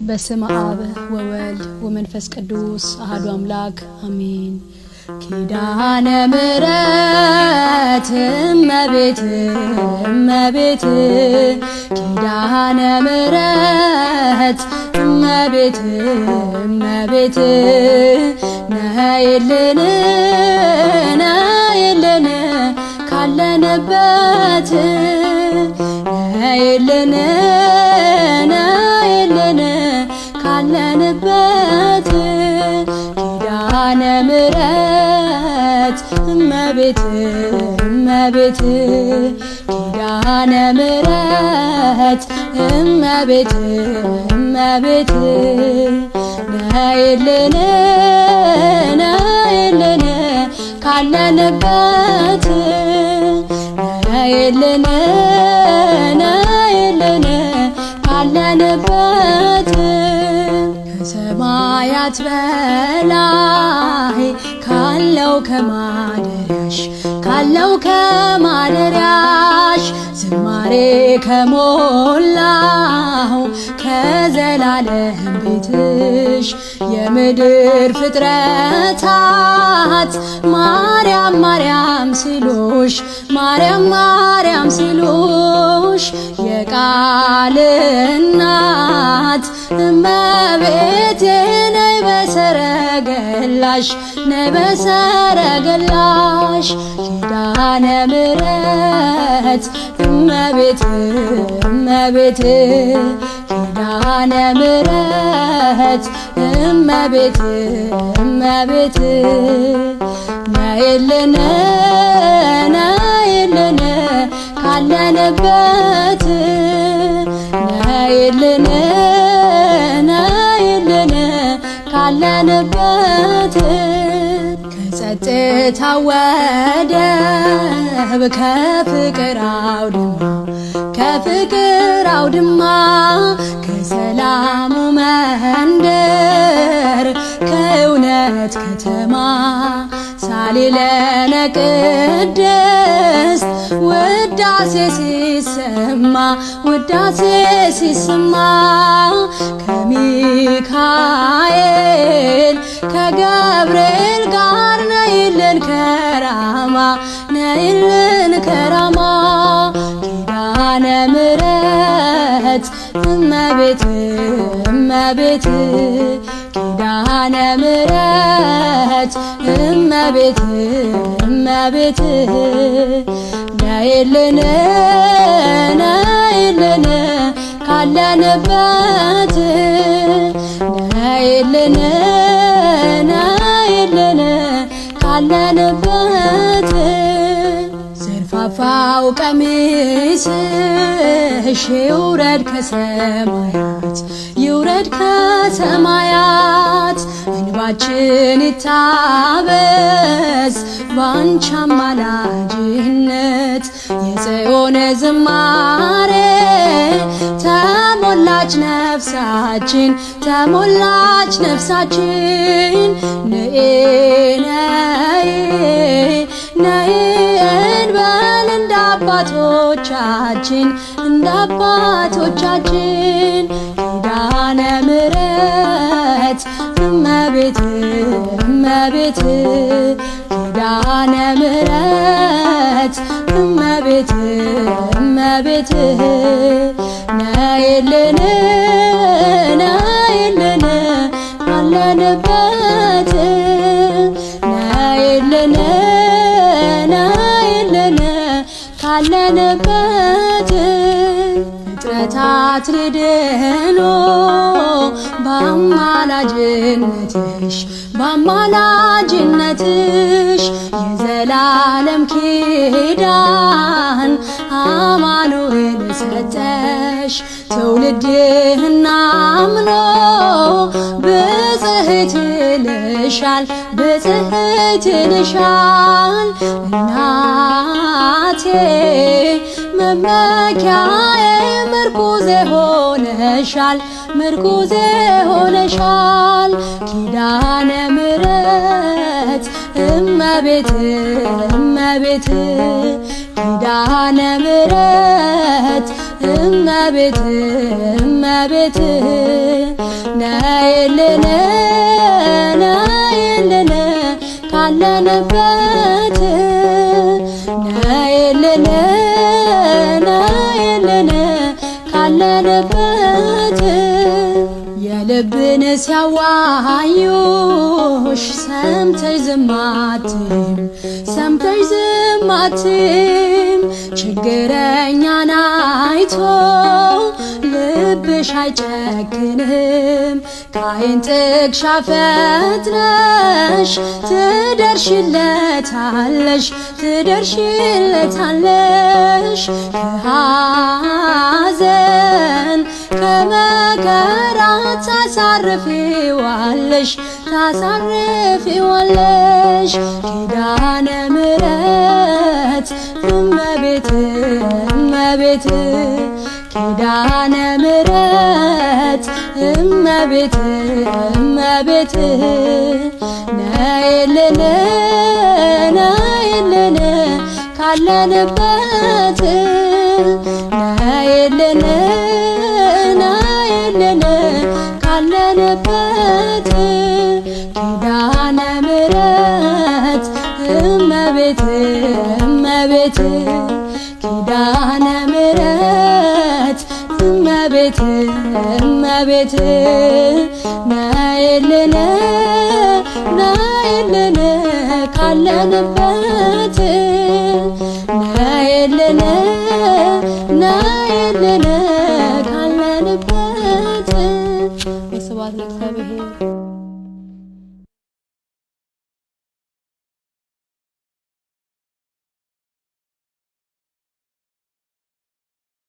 በስመ አብ ወወልድ ወመንፈስ ቅዱስ አሐዱ አምላክ አሜን። ኪዳነ ምሕረት እመቤት እመቤት ኪዳነ ምሕረት እመቤት እመቤት ነይልን ነይልን ካለንበት ነይልን ነይልን ካለንበት ኪዳነ ምሕረት እመቤት እመቤት ኪዳነ ምሕረት እመቤት እመቤት ነይልን ነይልን ካለንበት ነይልን ነይልን ካለንበት ከሰማያት በላይ ካለው ከማደሪያሽ ዝማሬ ከሞላው ከዘላለም ቤትሽ የምድር ፍጥረታት ማርያም ማርያም ሲሉሽ ማርያም ማርያም ሲሉሽ የቃል እናት እመቤቴ ነይ በሰረገላሽ ነይ በሰረገላሽ ኪዳነ ምሕረት እመቤት እመቤት ኪዳነ ምሕረት እመቤት እመቤት ነይልን ነይልን ካለንበት ነይልን ነይልን ካለንበት ከጸጥታ ወደብ ከፍቅር አውድማ ከሰላሙ መንደር ከእውነት ከተማ ሳሊለነ ቅድስት ውዳሴ ሲሰማ ከሚካኤል ከገብርኤል ጋር ነይልን ከራማ ኪዳነ ምሕረት እመቤት እመቤት ኪዳነ ምሕረት እመቤት እመቤት ነይልን ነይልን ካለንበት ነይልን ነይልን ካለንበት ዘርፋፋው ቀሚስሽ ይውረድ ከሰማያት እንባችን ይታበስ ባንቺ አማላጅነት የጽዮን ዝማሬ ተሞላች ነፍሳችን ነይ እንበል እንደ አባቶቻችን ኪዳነ ምሕረት እመቤት እመቤት ኪዳነ ምሕረት እመቤት እመቤት ነይልን ነይልን ካለንበት ነይልን ነይልን ካለንበት ፍጥረታት ሊድኑ በአማላጅነትሽ የዘላለም ኪዳን አማኑኤል ሰጠሽ ትውልድህን አምኖ ብጽሕት ይልሻል እናቴ መመኪያዬ ምርኩዜ ሆነሻል ኪዳነ ምሕረት እመቤት ኪዳነ ምሕረት እመቤት ካለንበት ነይልን ነይልን ካለንበት የልብን ሲያዋዩሽ ሰምተሽ ዝም አትይም ሰምተሽ ዝም አትይም ችግረኛን አይቶ ልብሽ አይጨክንም ከዓይን ጥቅሻ ፈጥነሽ ትደርሽለታለሽ ትደርሽለታለሽ ከሐዘን ከመከራ ታሳርፊዋለሽ ታሳርፊዋለሽ ኪዳነ ምሕረት እመቤት እመቤት ኪዳነ ምሕረት እመቤት እመቤት ነይልን ነይልን ካለንበት ነይልን ነይልን ካለንበት ኪዳነ ምሕረት እመቤት እመቤት ኪዳነ ምሕረት እመቤት እመቤት ነይልን ነይልን ካለንበት ነይልን ነይልን